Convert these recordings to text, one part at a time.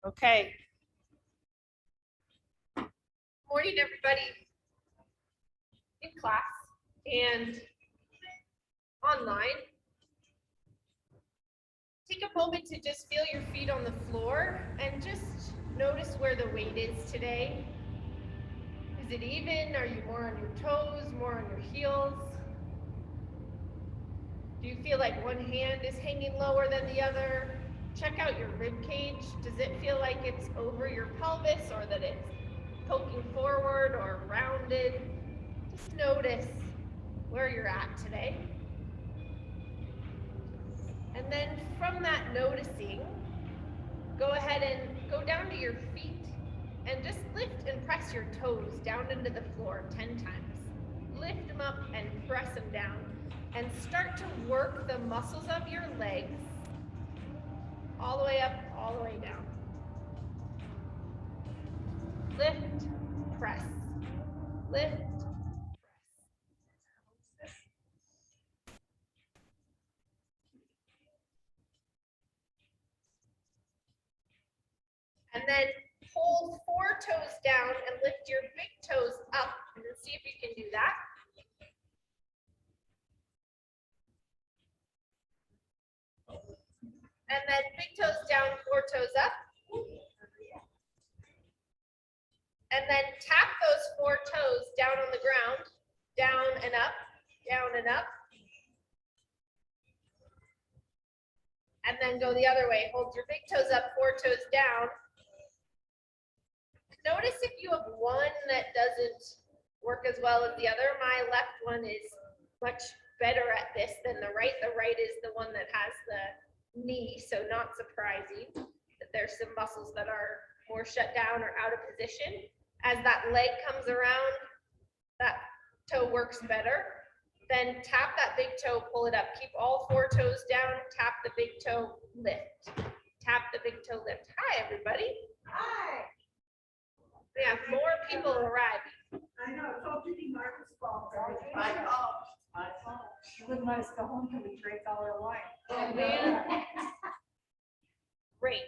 Okay. Morning, everybody. In class and online. Take a moment to just feel your feet on the floor and just notice where the weight is today. Is it even? Are you more on your toes, more on your heels? Do you feel like one hand is hanging lower than the other? Check out your rib cage. Does it feel like it's over your pelvis or that it's poking forward or rounded? Just notice where you're at today. And then from that noticing, go ahead and go down to your feet and just lift and press your toes down into the floor 10 times. Lift them up and press them down and start to work the muscles of your legs all the way up, all the way down. Lift, press, lift, press. And then hold 4 toes down and lift your big toes up, and then see if you can do that. And then big toes down, 4 toes up. And then tap those 4 toes down on the ground, down and up, down and up. And then go the other way. Hold your big toes up, 4 toes down. Notice if you have one that doesn't work as well as the other. My left one is much better at this than the right. The right is the one that has the knee, so not surprising that there's some muscles that are more shut down or out of position. As that leg comes around, that toe works better. Then tap that big toe, pull it up. Keep all 4 toes down, tap the big toe, lift. Tap the big toe, lift. Hi, everybody. Hi. We have more people arriving. I know, it's all Judy Martin's fault. My fault. She wouldn't let us go home till we drank all our wine. Oh, man. Great.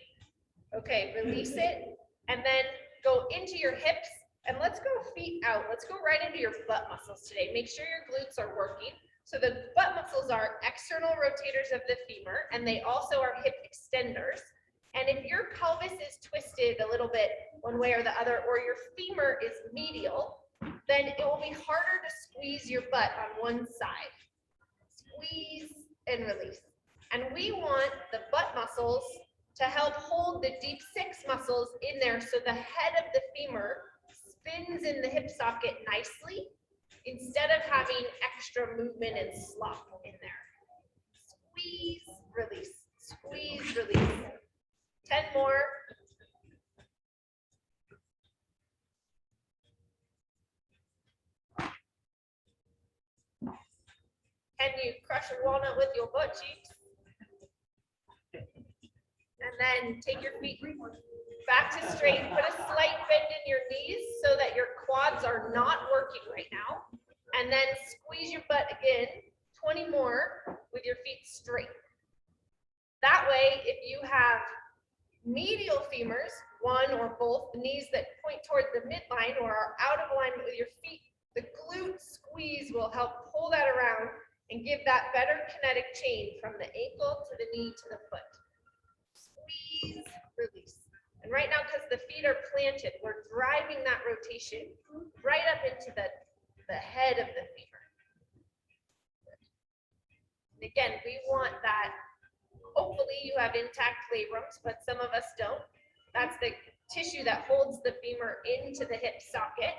Okay, release it. And then go into your hips. And let's go feet out. Let's go right into your butt muscles today. Make sure your glutes are working. So the butt muscles are external rotators of the femur, and they also are hip extenders. And if your pelvis is twisted a little bit one way or the other, or your femur is medial, then it will be harder to squeeze your butt on one side. Squeeze and release. And we want the butt muscles to help hold the deep 6 muscles in there so the head of the femur spins in the hip socket nicely instead of having extra movement and slop in there. Squeeze, release, squeeze, release. 10 more. Can you crush a walnut with your butt cheeks? And then take your feet back to straight. Put a slight bend in your knees so that your quads are not working right now. And then squeeze your butt again, 20 more with your feet straight. That way, if you have medial femurs, one or both, the knees that point toward the midline or are out of alignment with your feet, the glute squeeze will help pull that around and give that better kinetic chain from the ankle to the knee to the foot. Squeeze, release. And right now, because the feet are planted, we're driving that rotation right up into the head of the femur. And again, we want that. Hopefully you have intact labrums, but some of us don't. That's the tissue that holds the femur into the hip socket.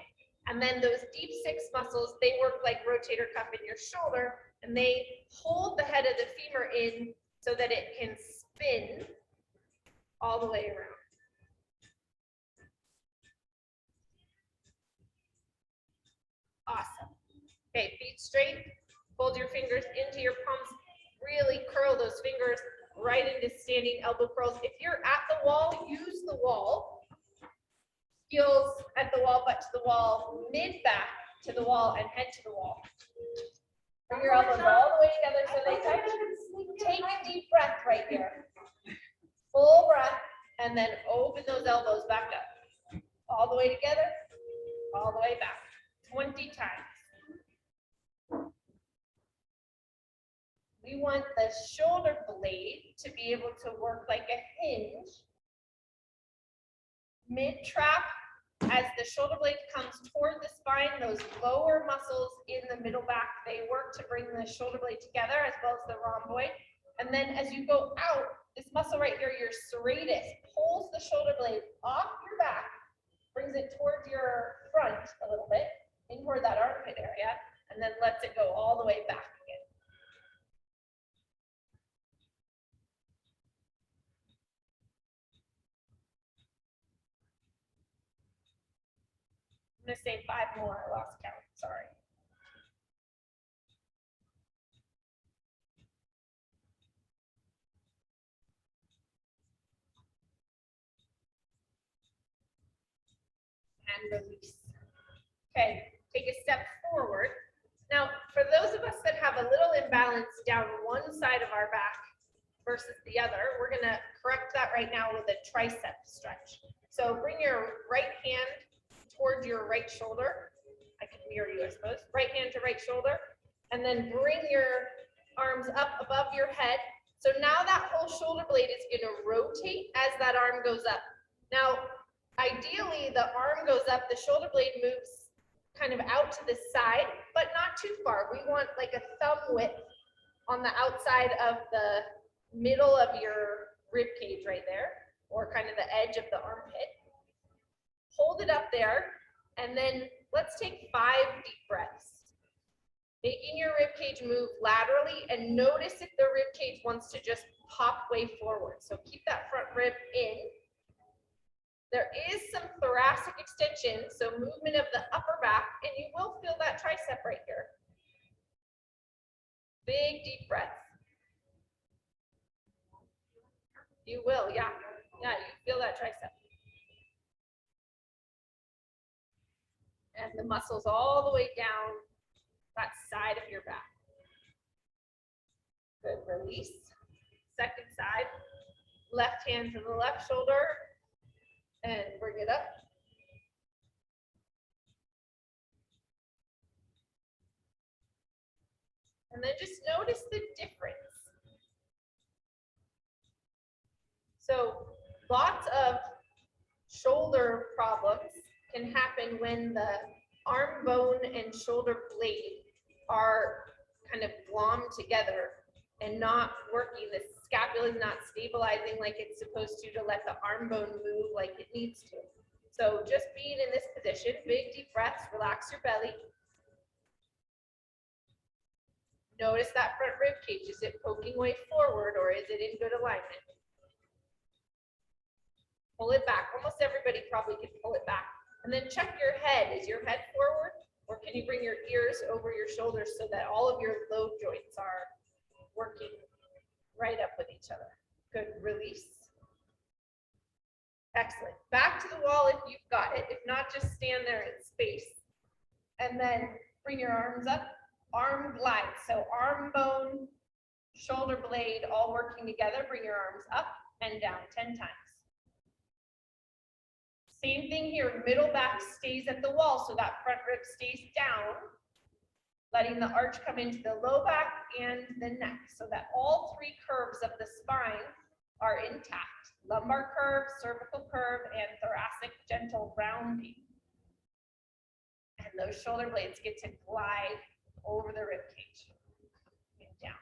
And then those deep 6 muscles, they work like rotator cuff in your shoulder, and they hold the head of the femur in so that it can spin all the way around. Awesome. Okay, feet straight. Fold your fingers into your palms. Really curl those fingers right into standing elbow curls. If you're at the wall, use the wall. Heels at the wall, butt to the wall, mid back to the wall, and head to the wall. Bring your elbows all the way together so they touch. Take a deep breath right here. Full breath. and then open those elbows back up. All the way together, all the way back. 20 times. We want the shoulder blade to be able to work like a hinge. Mid-trap, as the shoulder blade comes toward the spine, those lower muscles in the middle back, they work to bring the shoulder blade together as well as the rhomboid. And then as you go out, this muscle right here, your serratus, pulls the shoulder blade off your back, brings it towards your front a little bit, in toward that armpit area, and then lets it go all the way back again. I'm gonna say 5 more, I lost count, sorry. And release. Okay, take a step forward. Now, for those of us that have a little imbalance down one side of our back versus the other, we're gonna correct that right now with a tricep stretch. So bring your right hand towards your right shoulder. I can mirror you, I suppose. Right hand to right shoulder, and then bring your arms up above your head. So now that whole shoulder blade is gonna rotate as that arm goes up. Now, ideally, the arm goes up, the shoulder blade moves kind of out to the side, but not too far. We want like a thumb width on the outside of the middle of your rib cage right there, or kind of the edge of the armpit. Hold it up there, and then let's take 5 deep breaths. Making your rib cage move laterally, and notice if the rib cage wants to just pop way forward. So keep that front rib in. There is some thoracic extension, so movement of the upper back, and you will feel that tricep right here. Big deep breaths. You will, yeah. Yeah, you feel that tricep. And the muscles all the way down that side of your back. Good, release. Second side. Left hand to the left shoulder. And bring it up. And then just notice the difference. So lots of shoulder problems can happen when the arm bone and shoulder blade are kind of glommed together and not working. The scapula is not stabilizing like it's supposed to let the arm bone move like it needs to. So just being in this position, big deep breaths, relax your belly. Notice that front rib cage. Is it poking way forward, or is it in good alignment? Pull it back. Almost everybody probably can pull it back. And then check your head. Is your head forward, or can you bring your ears over your shoulders so that all of your low joints are working right up with each other? Good, release. Excellent. Back to the wall if you've got it. If not, just stand there in space. And then bring your arms up. Arm glide. So arm bone, shoulder blade, all working together. Bring your arms up and down 10 times. Same thing here. Middle back stays at the wall, so that front rib stays down, letting the arch come into the low back and the neck, so that all 3 curves of the spine are intact. Lumbar curve, cervical curve, and thoracic gentle rounding. And those shoulder blades get to glide over the rib cage and down.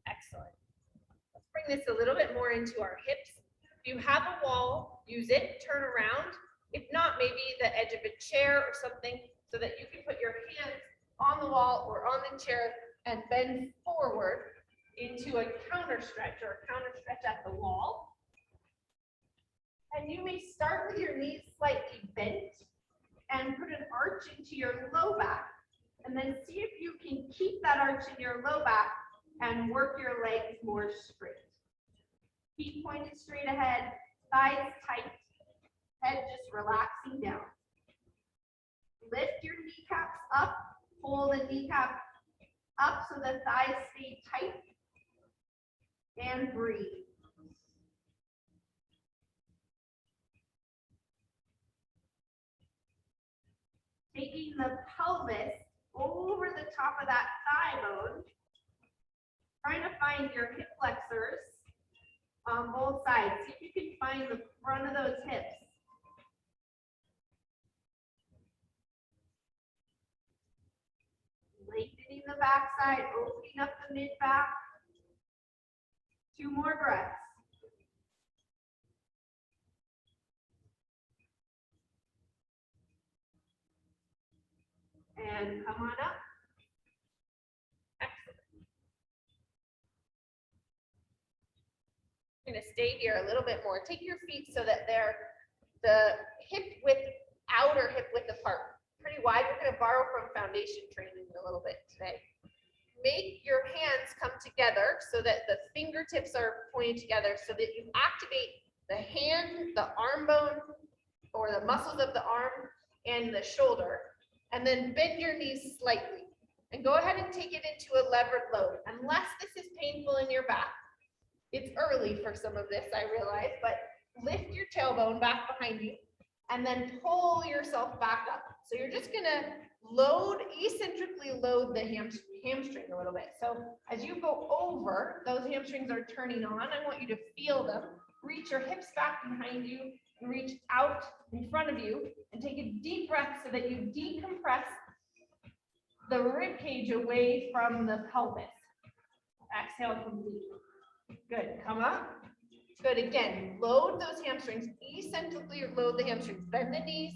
Excellent. Let's bring this a little bit more into our hips. If you have a wall, use it, turn around. If not, maybe the edge of a chair or something, so that you can put your hands on the wall or on the chair and bend forward into a counter stretch or a counter stretch at the wall. And you may start with your knees slightly bent and put an arch into your low back, and then see if you can keep that arch in your low back and work your legs more straight. Feet pointed straight ahead, thighs tight, head just relaxing down. Lift your kneecaps up, pull the kneecap up so the thighs stay tight, and breathe. Taking the pelvis over the top of that thigh bone, trying to find your hip flexors on both sides. See if you can find the front of those hips. Lengthening the backside, opening up the mid-back. 2 more breaths. And come on up. Excellent. I'm going to stay here a little bit more. Take your feet so that they're the outer hip width apart. Pretty wide. We're going to borrow from foundation training a little bit today. Make your hands come together so that the fingertips are pointed together so that you activate the hand, the arm bone, or the muscles of the arm and the shoulder. And then bend your knees slightly. And go ahead and take it into a levered load. Unless this is painful in your back. It's early for some of this, I realize, but lift your tailbone back behind you and then pull yourself back up. So you're just gonna eccentrically load the hamstring a little bit. So as you go over, those hamstrings are turning on. I want you to feel them. Reach your hips back behind you and reach out in front of you and take a deep breath so that you decompress the rib cage away from the pelvis. Exhale completely. Good. Come up. Good. Again, load those hamstrings. Eccentrically load the hamstrings. Bend the knees.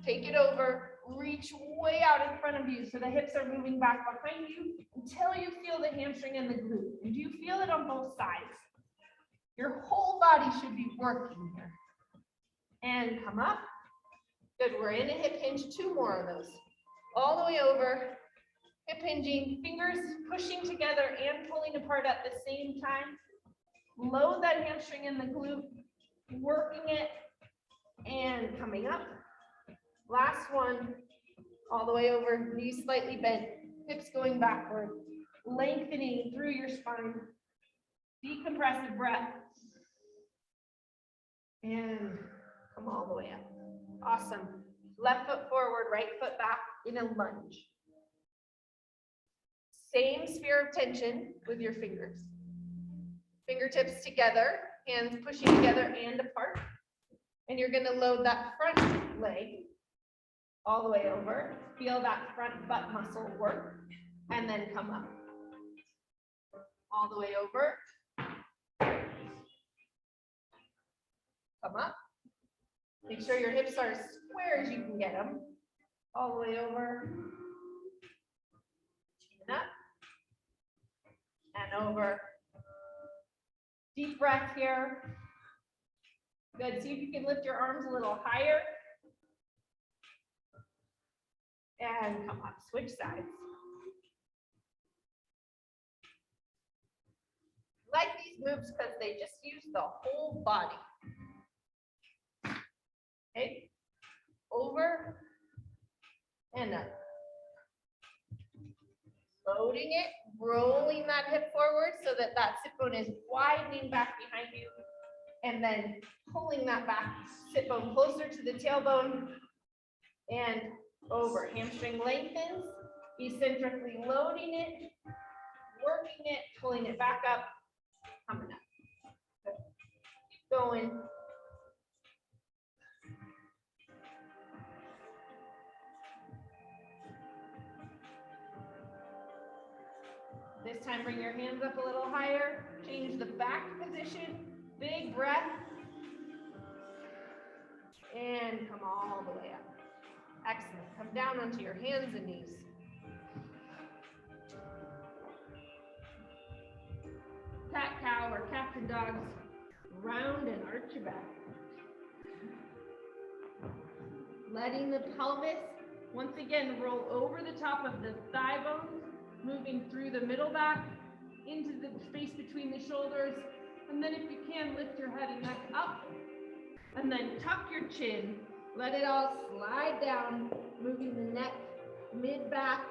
Take it over. Reach way out in front of you so the hips are moving back behind you until you feel the hamstring and the glute. And do you feel it on both sides? Your whole body should be working here. And come up. Good. We're in a hip hinge. 2 more of those. All the way over. Hip hinging. Fingers pushing together and pulling apart at the same time. Load that hamstring and the glute. Working it and coming up. Last one. All the way over. Knees slightly bent. Hips going backward. Lengthening through your spine. Decompressive breath. And come all the way up. Awesome. Left foot forward, right foot back in a lunge. Same sphere of tension with your fingers. Fingertips together, hands pushing together and apart. And you're going to load that front leg all the way over. Feel that front butt muscle work. And then come up. All the way over. Come up. Make sure your hips are as square as you can get them. All the way over. Chin up. And over. Deep breath here. Good. See if you can lift your arms a little higher. And come up. Switch sides. I like these moves because they just use the whole body. Okay, over and up. Loading it, rolling that hip forward so that that sit bone is widening back behind you, and then pulling that back sit bone closer to the tailbone and over. Hamstring lengthens, eccentrically loading it, working it, pulling it back up, coming up. Good. Keep going. This time, bring your hands up a little higher. Change the back position. Big breath. And come all the way up. Excellent. Come down onto your hands and knees. Cat cow or captain dogs. Round and arch your back. Letting the pelvis once again roll over the top of the thigh bones. Moving through the middle back into the space between the shoulders And then if you can, lift your head and neck up. And then tuck your chin. Let it all slide down, moving the neck mid-back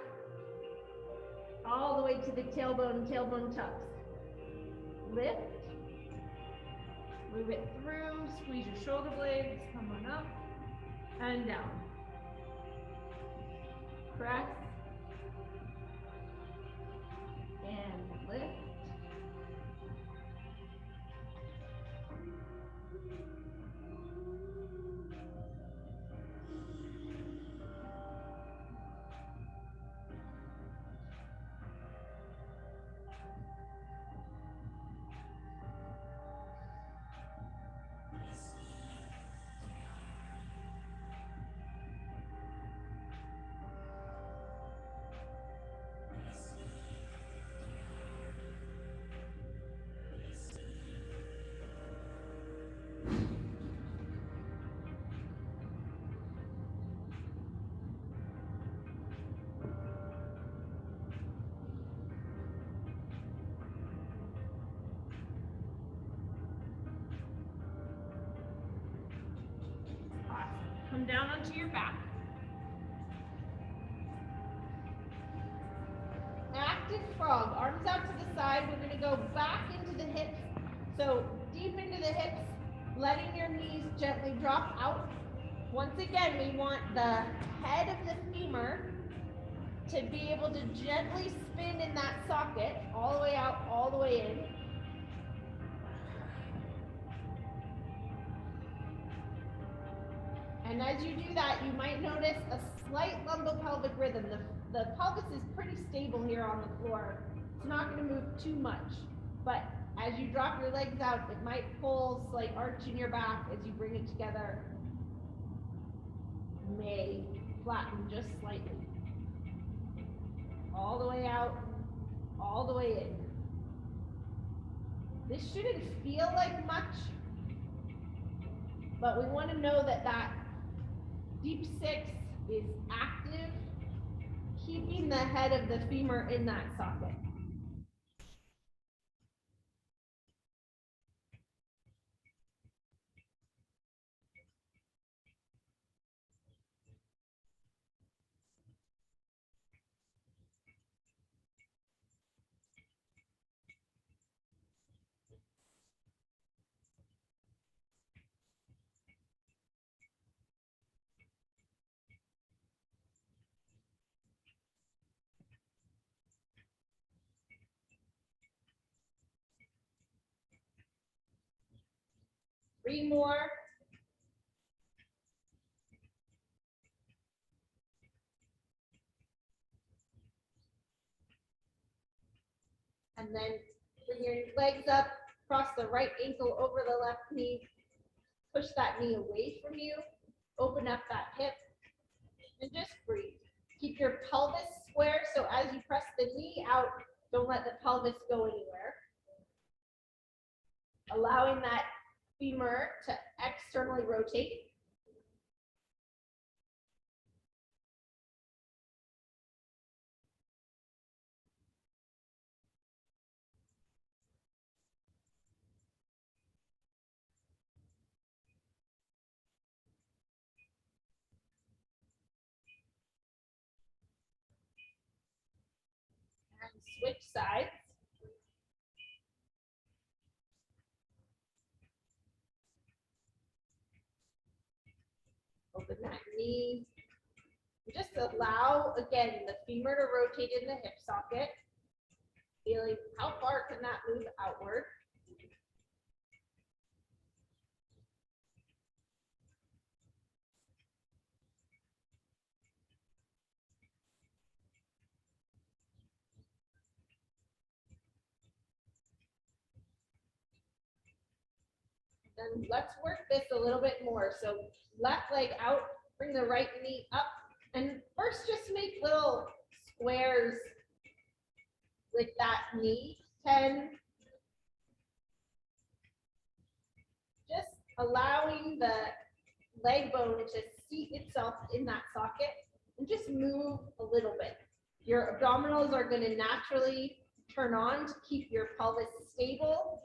all the way to the tailbone, tailbone tucks. Lift. Move it through, squeeze your shoulder blades, come on up and down. Press. And lift. Come down onto your back. Active frog, arms out to the side. We're going to go back into the hips. So deep into the hips, letting your knees gently drop out. Once again, we want the head of the femur to be able to gently spin in that socket, all the way out, all the way in. And as you do that, you might notice a slight lumbopelvic rhythm. The pelvis is pretty stable here on the floor. It's not going to move too much. But as you drop your legs out, it might pull slight arch in your back as you bring it together. May flatten just slightly. All the way out, all the way in. This shouldn't feel like much, but we want to know that that deep six is active, keeping the head of the femur in that socket. Three more. And then bring your legs up, cross the right ankle over the left knee, push that knee away from you, open up that hip, and just breathe. Keep your pelvis square, so as you press the knee out, don't let the pelvis go anywhere. Allowing that femur to externally rotate. And switch sides. Open that knee. Just allow, again, the femur to rotate in the hip socket. Feeling how far can that move outward. And let's work this a little bit more. So left leg out, bring the right knee up, and first just make little squares with that knee. 10. Just allowing the leg bone to seat itself in that socket and just move a little bit. Your abdominals are going to naturally turn on to keep your pelvis stable.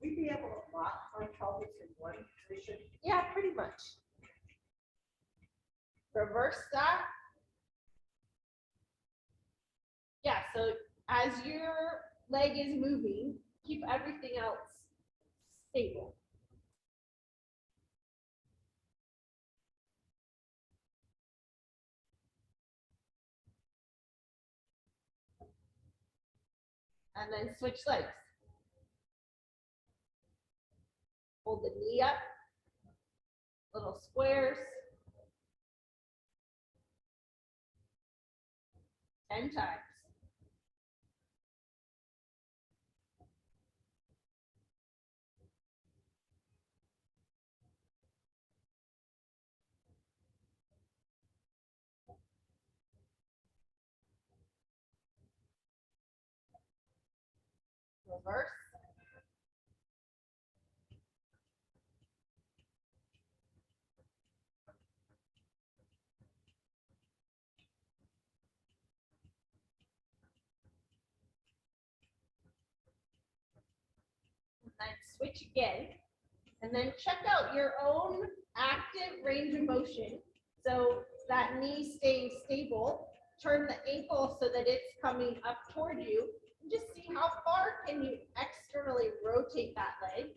we be able to lock our pelvis in one position? Yeah, pretty much. Reverse that. Yeah, so as your leg is moving, keep everything else stable. And then switch legs. Hold the knee up, little squares. 10 times. Reverse. And then switch again. And then check out your own active range of motion. So that knee staying stable. Turn the ankle so that it's coming up toward you. And just see how far can you externally rotate that leg.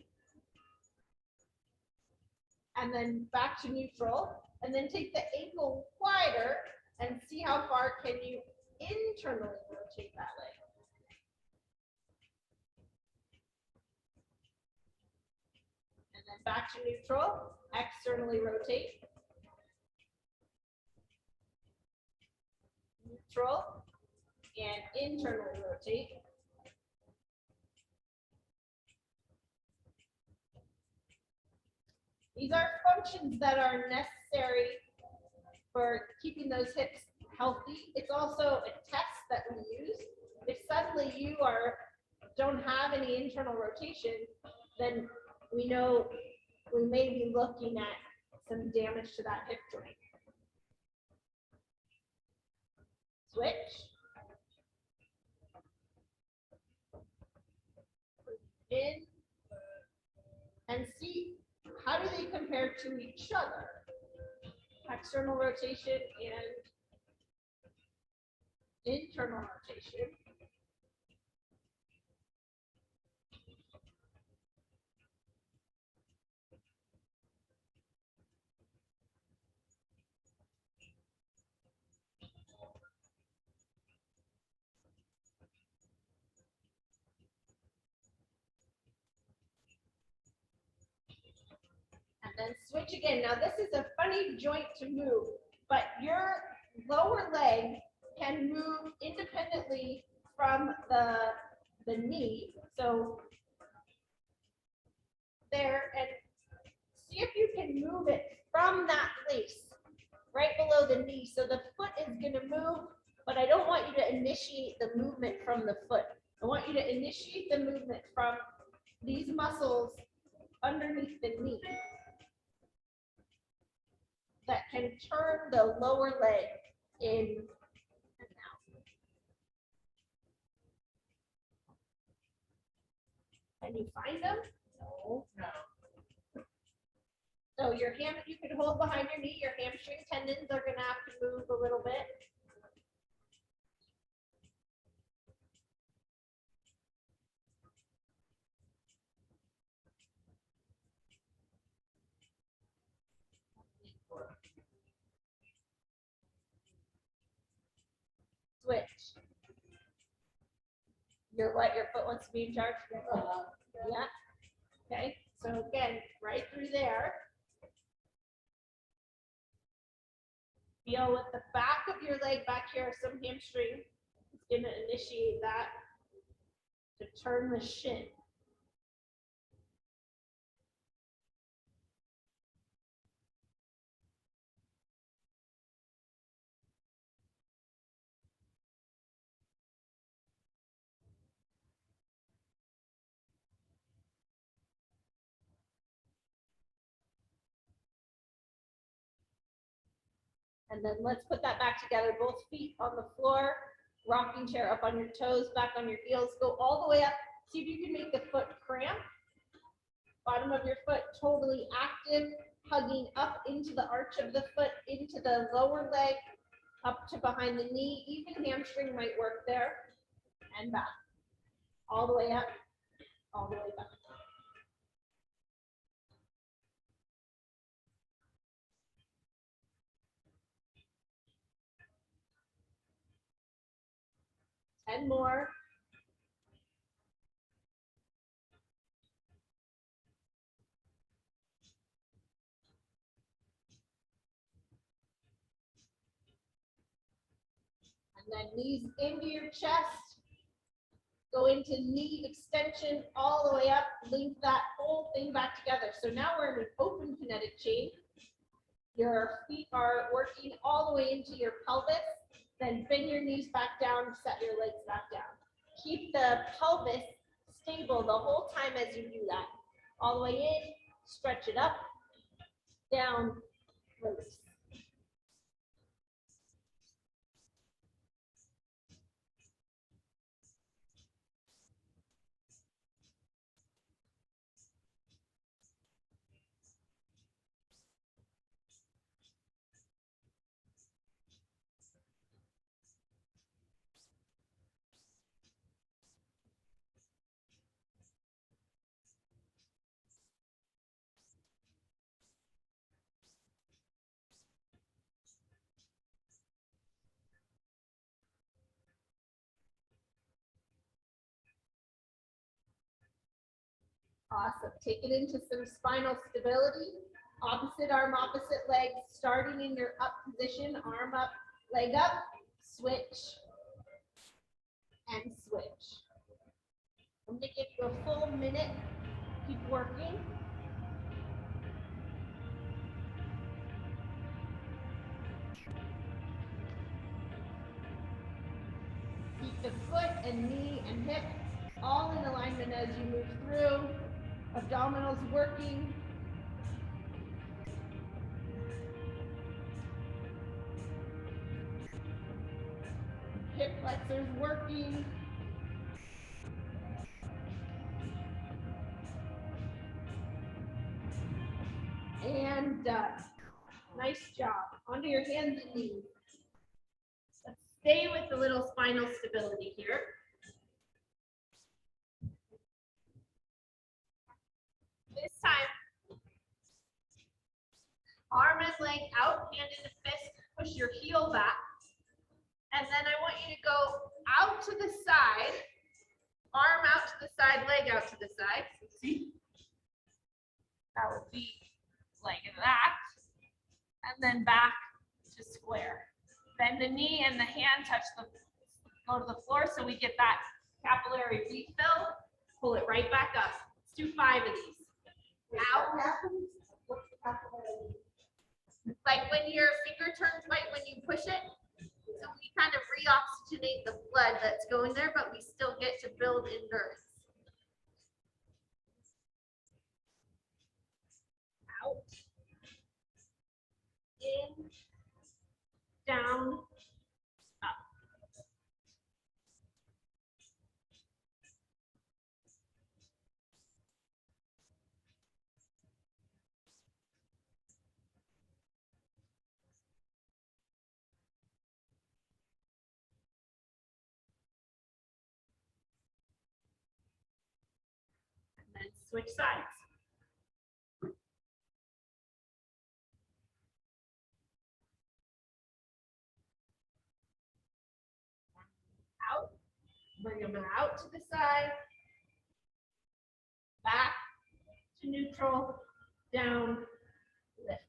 And then back to neutral. And then take the ankle wider and see how far can you internally rotate that leg. And then back to neutral, externally rotate. Neutral and internally rotate. These are functions that are necessary for keeping those hips healthy. It's also a test that we use. If suddenly you don't have any internal rotation, then we know we may be looking at some damage to that hip joint. Switch. In. And see, how do they compare to each other? External rotation and internal rotation. And then switch again. Now this is a funny joint to move, but your lower leg can move independently from the knee. So there, and see if you can move it from that place, right below the knee. So the foot is going to move, but I don't want you to initiate the movement from the foot. I want you to initiate the movement from these muscles underneath the knee that can turn the lower leg in and out. Can you find them? No. No. So your you can hold behind your knee. Your hamstring tendons are going to have to move a little bit. Switch. Your foot wants to be in charge? Yeah. Okay. So again, right through there. Feel with the back of your leg back here, some hamstring. It's going to initiate that to turn the shin. And then let's put that back together, both feet on the floor, rocking chair up on your toes, back on your heels, go all the way up. See if you can make the foot cramp Bottom of your foot totally active, hugging up into the arch of the foot, into the lower leg, up to behind the knee. Even hamstring might work there. And back. All the way up, all the way back. And more. And then knees into your chest. Go into knee extension all the way up. Link that whole thing back together. So now we're in an open kinetic chain. Your feet are working all the way into your pelvis. Then bend your knees back down, set your legs back down. Keep the pelvis stable the whole time as you do that. All the way in, stretch it up, down, release. Awesome. Take it into some spinal stability. Opposite arm, opposite leg, starting in your up position, arm up, leg up, switch, and switch. I'm going to give you a full minute. Keep working. Keep the foot and knee and hip all in alignment as you move through. Abdominals working. Hip flexors working. And done. Nice job. Onto your hands and knees. Let's stay with the little spinal stability here. This time, arm and leg out, hand in the fist, push your heel back. And then I want you to go out to the side, arm out to the side, leg out to the side. See? That would be like that. And then back to square. Bend the knee and the hand touch the, go to the floor so we get that capillary refill. Pull it right back up. Let's do 5 of these. Out. Like when your finger turns white when you push it. So we kind of reoxygenate the blood that's going there, but we still get to build endurance. Out. In. Down. Up. And then switch sides. Out. Bring them out to the side. Back to neutral. Down. Lift.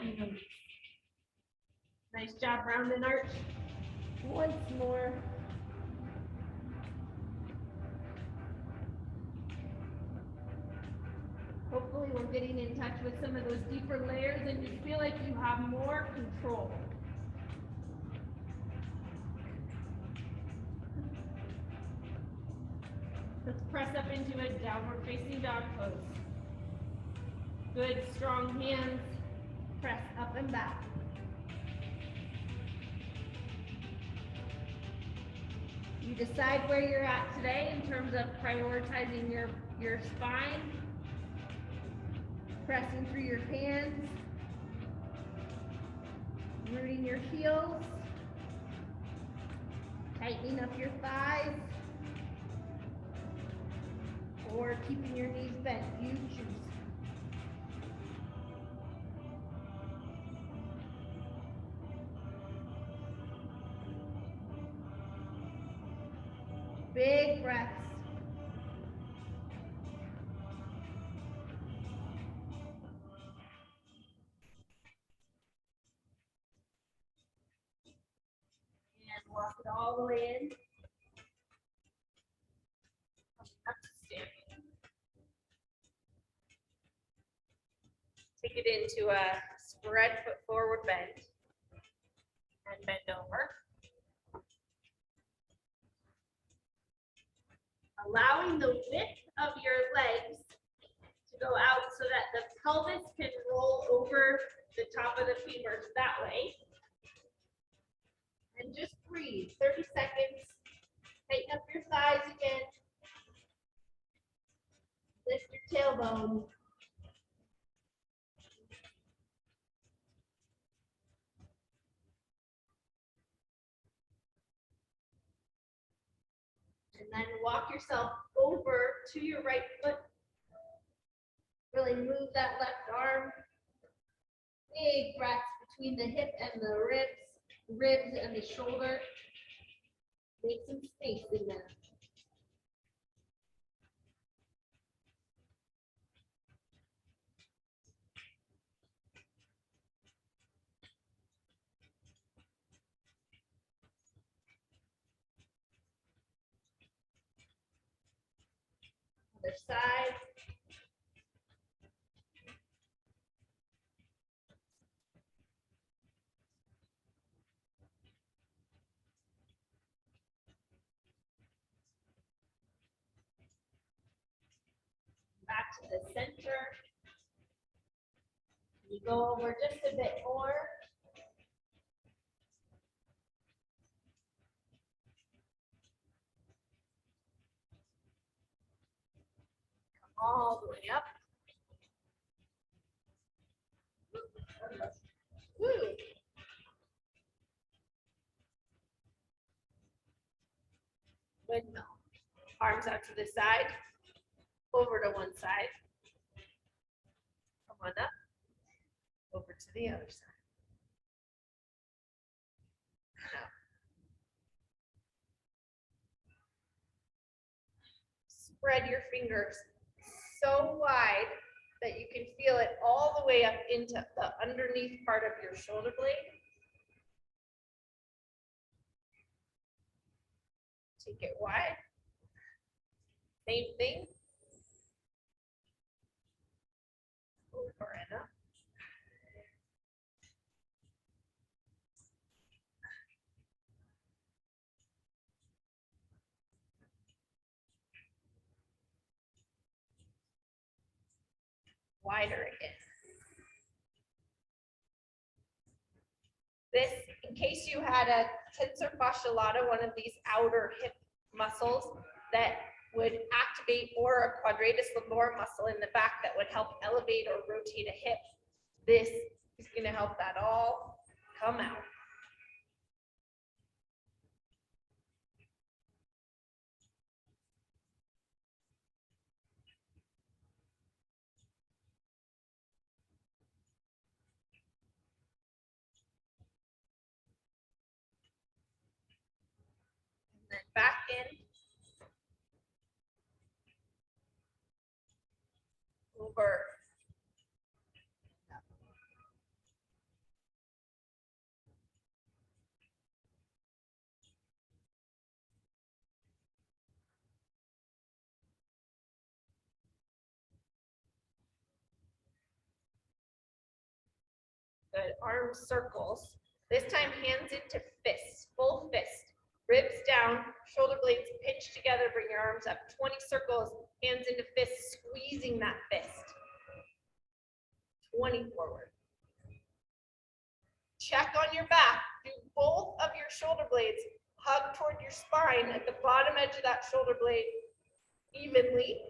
And nice job, round and arch. Once more. Hopefully we're getting in touch with some of those deeper layers and you feel like you have more control. Let's press up into a downward facing dog pose. Good, strong hands. Press up and back. You decide where you're at today in terms of prioritizing your spine. Pressing through your hands. Rooting your heels. Tightening up your thighs. Or keeping your knees bent. You choose. Big breaths. And walk it all the way in. Up to standing. Take it into a spread foot forward bend. And bend over. Allowing the width of your legs to go out so that the pelvis can roll over the top of the femurs that way. And just breathe, 30 seconds. Tighten up your thighs again. Lift your tailbone. And then walk yourself over to your right foot. Really move that left arm. Big breaths between the hip and the ribs and the shoulder. Make some space in there. Other side. Back to the center. You go over just a bit more. Come all the way up. Woo. Windmill. Arms out to the side, over to one side. Come on up, over to the other side. Now, spread your fingers so wide that you can feel it all the way up into the underneath part of your shoulder blade. Take it wide. Same thing. Over and up. Wider again. This, in case you had a tensor fascia lata, one of these outer hip muscles that would activate, or a quadratus lumbar muscle in the back that would help elevate or rotate a hip. This is going to help that all come out. And then back in. Over. arm circles. This time hands into fists, full fist. Ribs down, shoulder blades pinch together, bring your arms up. 20 circles, hands into fists, squeezing that fist. 20 forward. Check on your back. Do both of your shoulder blades hug toward your spine at the bottom edge of that shoulder blade evenly.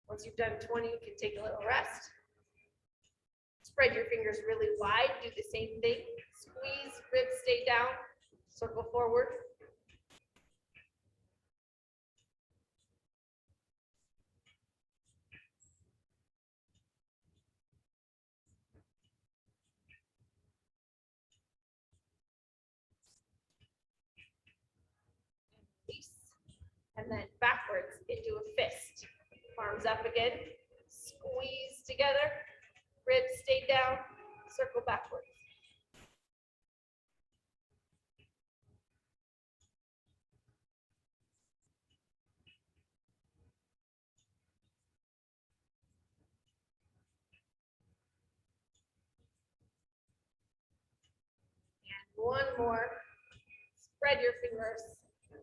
Once you've done 20, you can take a little rest. Spread your fingers really wide. Do the same thing. Squeeze, ribs stay down. Circle forward. Release. And then backwards into a fist. Arms up again. Squeeze together. Ribs stay down. Circle backwards. And one more. Spread your fingers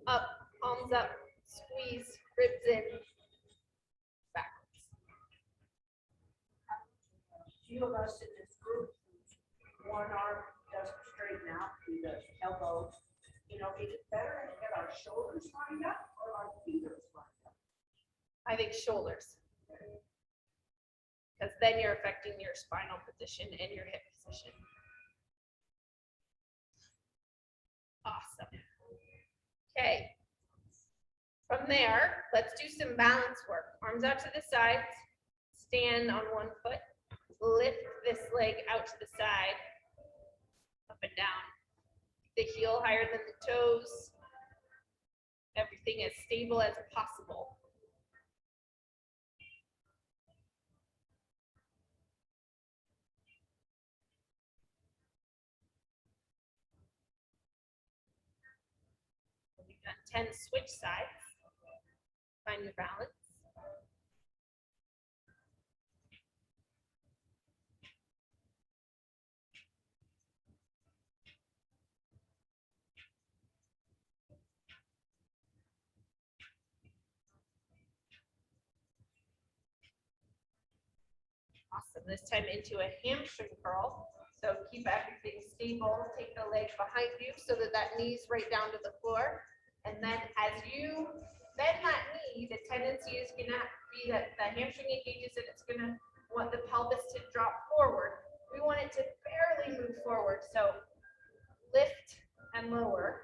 up, palms up, squeeze, ribs in, backwards. Few of us in this group, one arm doesn't straighten out, we the elbows. You know, is it better to get our shoulders lined up or our fingers lined up? I think shoulders. Because then you're affecting your spinal position and your hip position. Awesome. Okay. From there, let's do some balance work. Arms out to the sides. Stand on one foot. Lift this leg out to the side. Up and down. The heel higher than the toes. Everything as stable as possible. We've done 10 switch sides. Find your balance. Awesome. This time into a hamstring curl. So keep everything stable. Take the leg behind you so that that knee's right down to the floor. And then as you bend that knee, the tendency is going to be that the hamstring engages and it's going to want the pelvis to drop forward. We want it to barely move forward. So lift and lower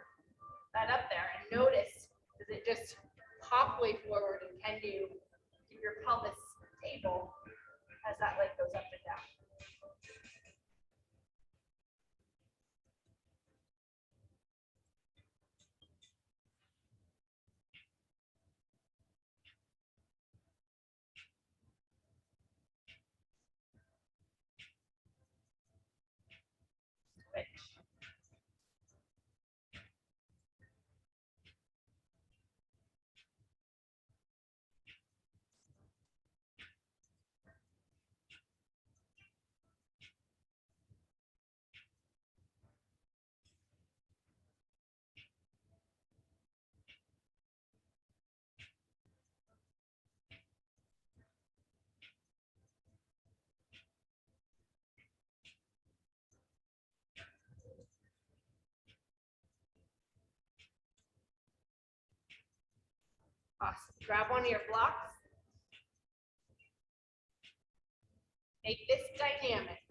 that up there and notice, does it just pop way forward, and can you keep your pelvis stable as that leg goes up and down? Switch. Awesome. Grab one of your blocks. Make this dynamic.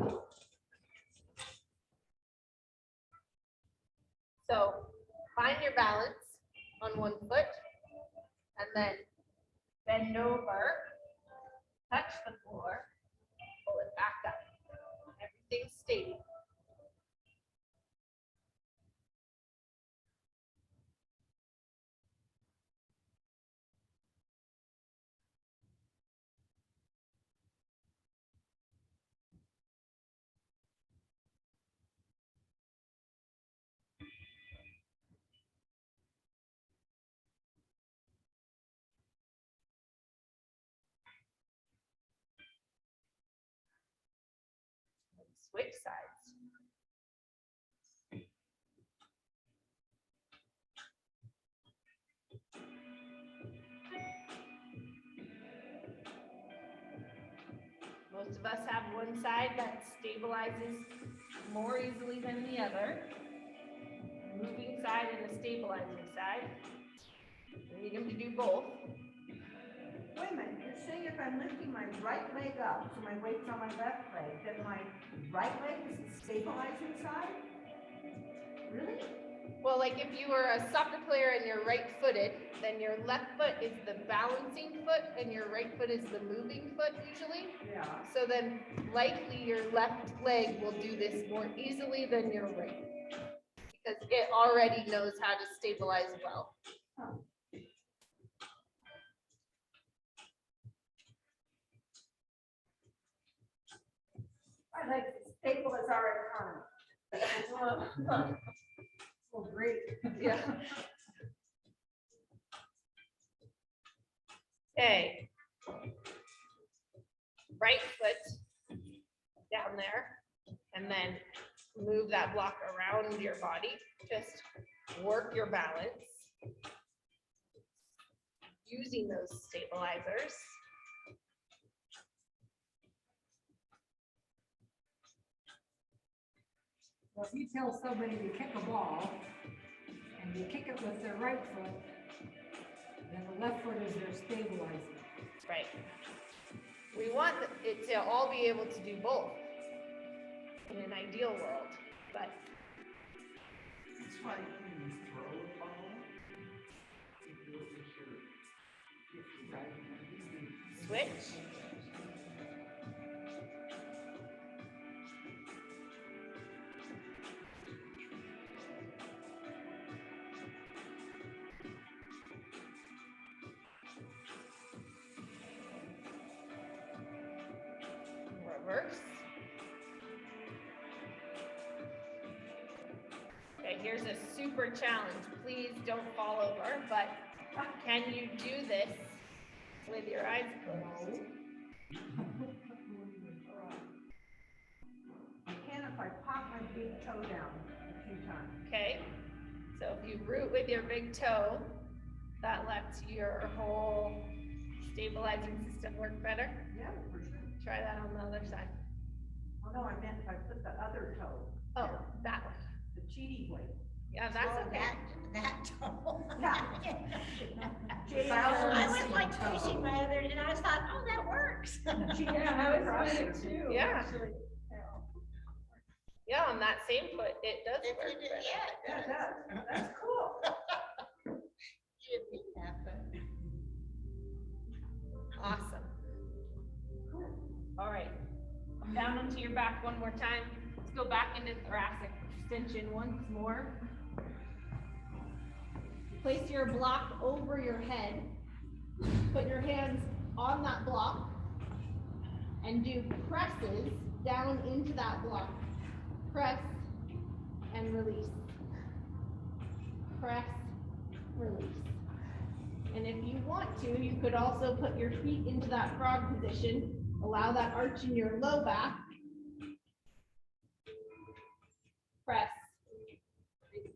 So find your balance on one foot and then bend over, touch the floor, pull it back up. Everything's stable. switch sides. Most of us have one side that stabilizes more easily than the other. Moving side and a stabilizing side. We need them to do both. Wait a minute, you're saying if I'm lifting my right leg up, so my weight's on my left leg, then my right leg is the stabilizing side? Really? Well, like if you were a soccer player and you're right-footed, then your left foot is the balancing foot and your right foot is the moving foot usually. Yeah. So then likely your left leg will do this more easily than your right. Because it already knows how to stabilize well. Huh. I like as stable as our economy. Oh, great. Yeah. Okay. Right foot down there, and then move that block around your body. Just work your balance using those stabilizers. Well, if you tell somebody to kick a ball and they kick it with their right foot, then the left foot is their stabilizer. Right. We want it to all be able to do both in an ideal world, but That's why when you throw a ball, you do it with your right hand. switch. Reverse. Okay, here's a super challenge. Please don't fall over, but can you do this with your eyes closed? I can if I pop my big toe down a few times. Okay, so if you root with your big toe, that lets your whole stabilizing system work better. Yeah, for sure. Try that on the other side. Oh, no, I meant if I put the other toe, Oh, that one. the cheaty way. Yeah, that's Oh, okay. that toe. Cheaty I toe. was like pushing my other, and I thought, oh, that works. Yeah. Yeah, on that same foot, it does If work you do, better. yeah, it Yeah, does. that's cool. You didn't mean that, but. Awesome. All right, down onto your back one more time. Let's go back into thoracic extension once more. Place your block over your head. Put your hands on that block and do presses down into that block. Press and release. Press, release. And if you want to, you could also put your feet into that frog position. Allow that arch in your low back. Press. Release.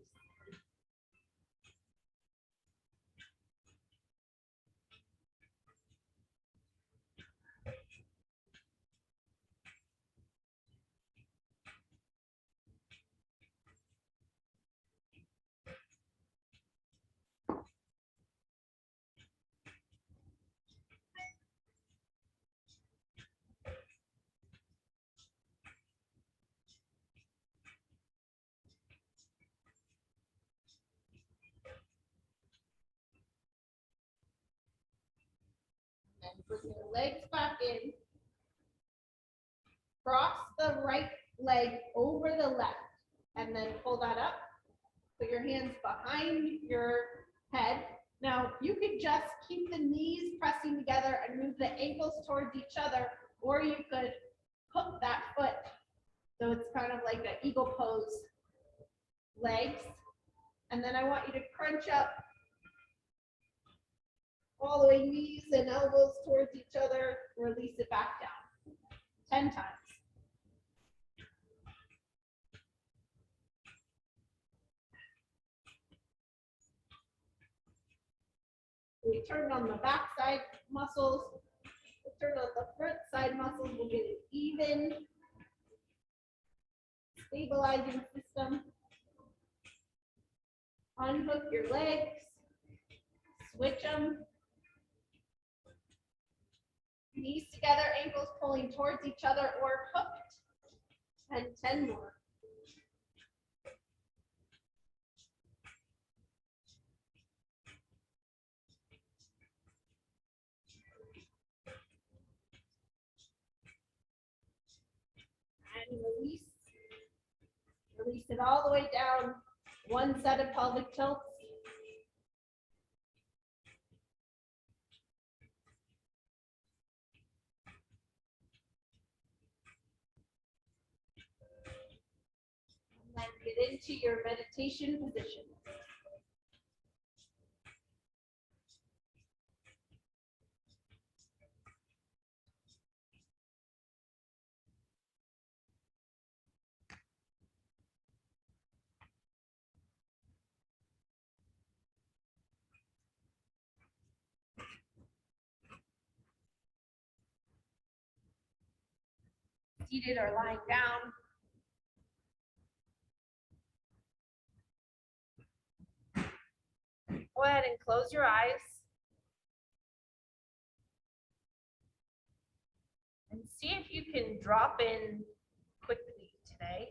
And bring your legs back in. Cross the right leg over the left and then pull that up. Put your hands behind your head. Now you could just keep the knees pressing together and move the ankles towards each other, or you could hook that foot. So it's kind of like an eagle pose legs. And then I want you to crunch up all the way, knees and elbows towards each other, release it back down. 10 times. We turned on the back side muscles. We turn on the front side muscles. We'll get it even. Stabilizing system. Unhook your legs. Switch them. Knees together, ankles pulling towards each other or hooked. And 10 more. And release. Release it all the way down. One set of pelvic tilts. And then get into your meditation position. Seated or lying down. Go ahead and close your eyes. And see if you can drop in quickly today.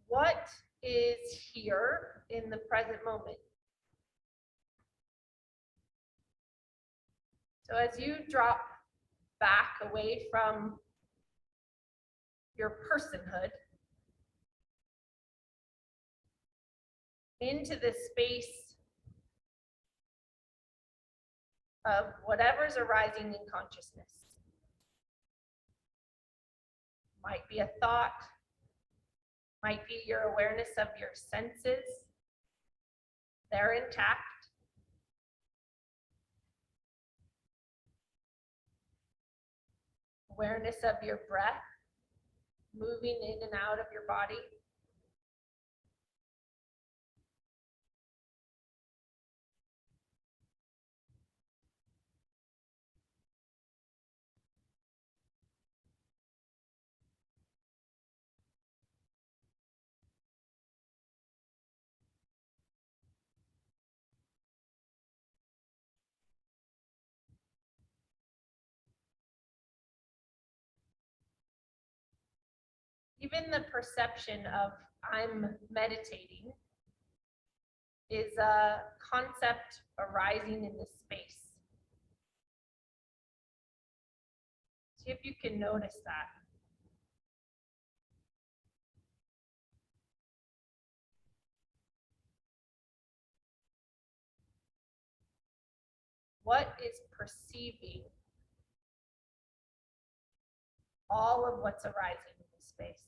What is here in the present moment? So as you drop back away from your personhood into the space of whatever's arising in consciousness. Might be a thought, might be your awareness of your senses. They're intact. Awareness of your breath, moving in and out of your body. Even the perception of I'm meditating is a concept arising in this space. See if you can notice that. What is perceiving all of what's arising in this space?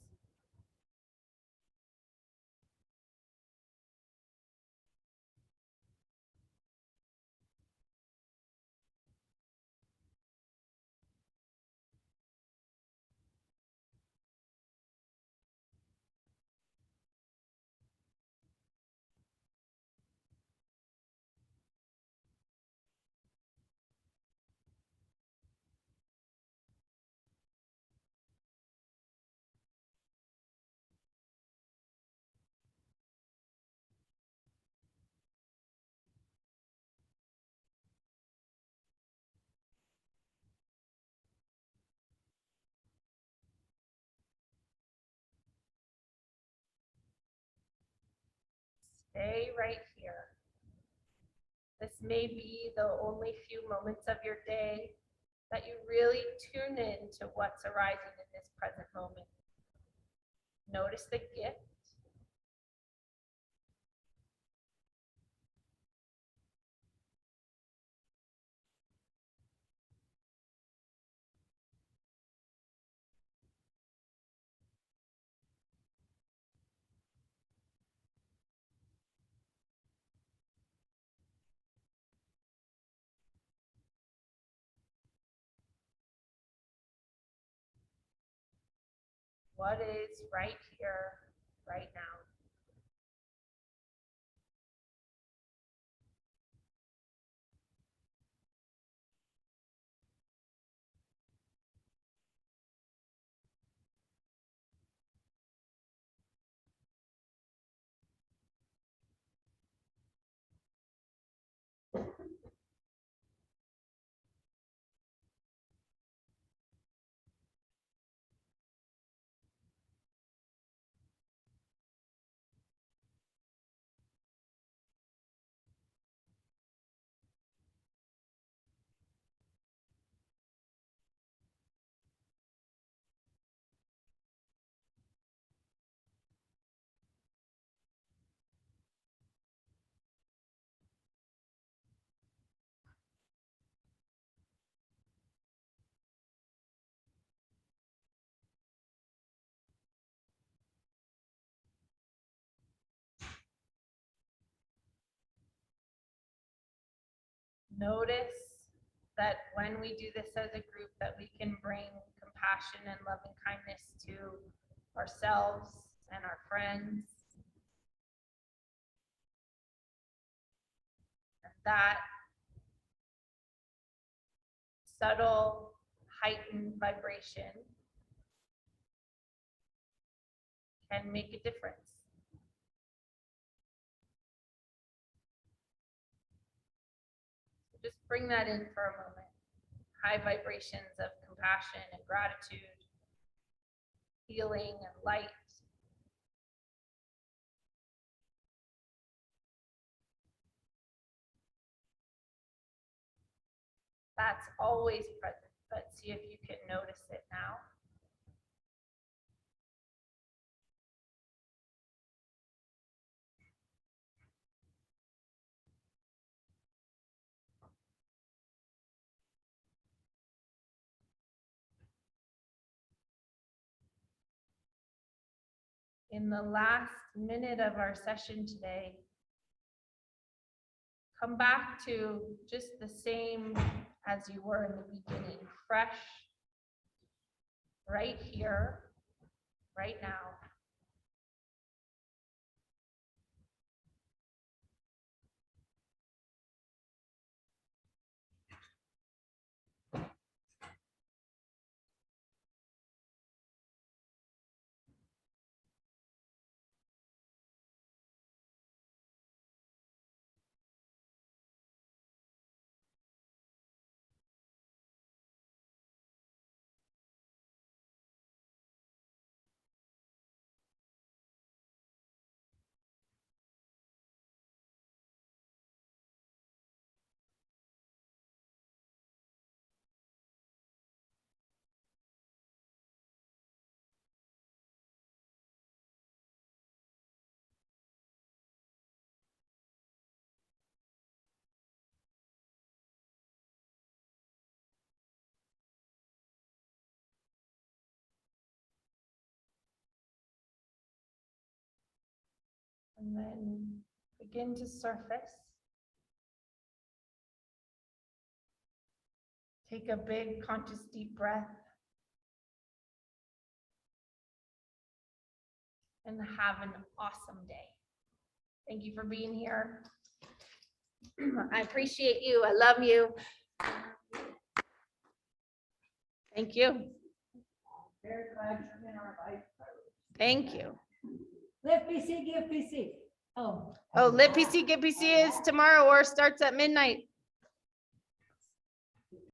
Stay right here. This may be the only few moments of your day that you really tune in to what's arising in this present moment. Notice the gift. What is right here, right now? Notice that when we do this as a group, that we can bring compassion and loving kindness to ourselves and our friends. And that subtle, heightened vibration can make a difference. So just bring that in for a moment. High vibrations of compassion and gratitude, healing and light. That's always present, but see if you can notice it now. In the last minute of our session today, come back to just the same as you were in the beginning, fresh, right here, right now. And then begin to surface. Take a big conscious deep breath. And have an awesome day. Thank you for being here. I appreciate you. I love you. Thank you. Very glad you're in our life. Thank you. Lift PC, give PC. Oh. Oh, Lit PC, Get PC is tomorrow or starts at midnight.